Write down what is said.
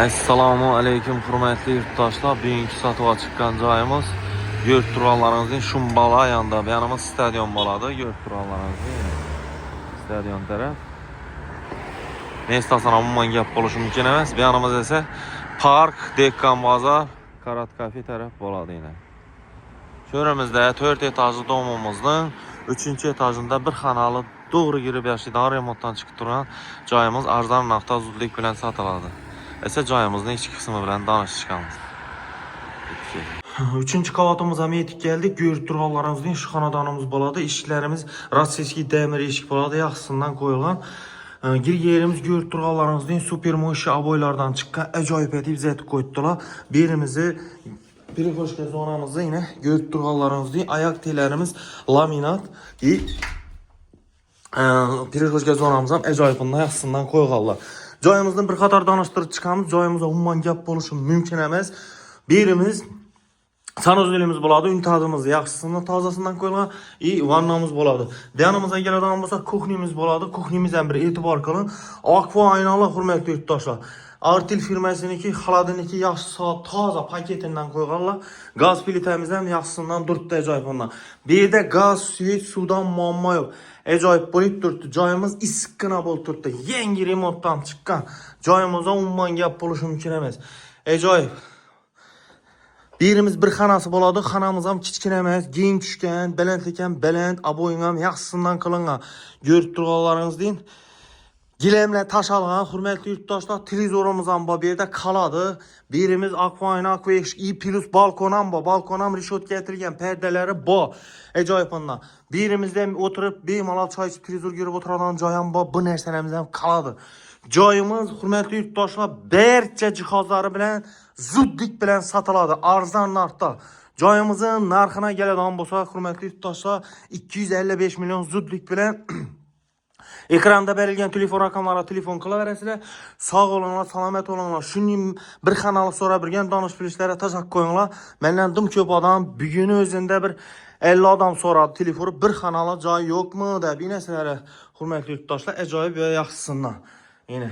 Assalamu alaykum hurmatli yurtdoshlar. Bugünkü satışa chiqqan joyimiz ko'rib turganlaringizdek Shumbala yonida. Bu yanimiz stadion bo'ladi. Ko'rib turganlaringizdek stadion taraf. Mestasini umuman gap bo'lishi mumkin emas. Bu yanimiz esa park, Dekkan bozor, Karat kafe taraf bo'ladi yana. Sho'rimizda 4 etajli domimizning 3-etajında bir xonali to'g'ri girib yashaydigan remontdan chiqib turgan joyimiz arzon narxda zudlik bilan sotiladi. Esa joyimizning ichki qismi bilan tanishishamiz. 3-qavatimizga yetib keldik. Ko'rib turganlaringizdek shu xonadonimiz bo'ladi. Eshiklarimiz rossiyskiy demir eshik bo'ladi. Yaxshisidan qo'yilgan. Girgerimiz ko'rib turganlaringizdek super mo'shi aboylardan chiqqan ajoyib etib zet qo'ydilar. Berimizni Pirixoshka zonamizda yine ko'rib turganlaringizdek ayak telerimiz laminat ve Pirixoshka zonamız ham ajoyibdan yaxshisidan qo'yganlar. Joyimizdan bir qator tanıştırıp chiqamiz. Joyimizda umuman gap bo'lishi mumkin emas. Berimiz sanuzilimiz bo'ladi, untadimiz yaxshisidan tozasidan qo'yilgan vannamiz bo'ladi. Yanimizga keladigan bo'lsa, kuxnimiz bo'ladi. Kuxnimiz ham bir e'tibor qiling. Aqua aynalar hurmatli yurtdoshlar. Artil firmasiniki, xaladiniki yaxshi toza paketinden qo'yganlar. Gaz plitamiz ham yaxshisidan turibdi ajoyibdan. Bu yerda gaz, svet, suvdan muammo yo'q. Ajoyib bo'lib turibdi. Joyimiz issiqqina bo'lib turibdi. Yangi remontdan chiqqan. Joyimizda umuman gap bo'lishi mumkin emas. Ajoyib. Birimiz bir xonasi bo'ladi. Xonamiz ham kichkina emas, keng tushgan, balandlik ham baland, aboying ham yaxshisidan qilingan. Ko'rib turganlaringizdek gilemle taşalgan hurmatli yurtdoshlar, televizorimiz ham bor. Bu yerda qoladi. Birimiz aquayna, aquash plus balkon ham bor. Balkon ham rishotka etilgan, perdalari bor. Ajoyibondan. Birimizda o'tirib bemalol choy ichib televizor ko'rib o'tiradigan joy ham bor. Bu narsalarimiz ham qoladi. Joyimiz hurmatli yurtdoshlar barcha jihozlari bilan zudlik bilan sotiladi. Arzon narxda. Joyimizning narxina keladigan bo'lsa, hurmatli yurtdoshlar 255 million zudlik bilan ekranda berilgan telefon raqamlariga telefon qilaverasizlar. Sog' bo'linglar, salomat bo'linglar. Shuning bir xonali so'rab birgan donish bilishlarga tashakkur qo'yinglar. Mendan dim ko'p odam bugun o'zida bir 50 odam so'radi telefonni, bir xonali joy yo'qmi deb. Bu narsalar hurmatli yurtdoshlar ajoyib va yaxshisidan. Yine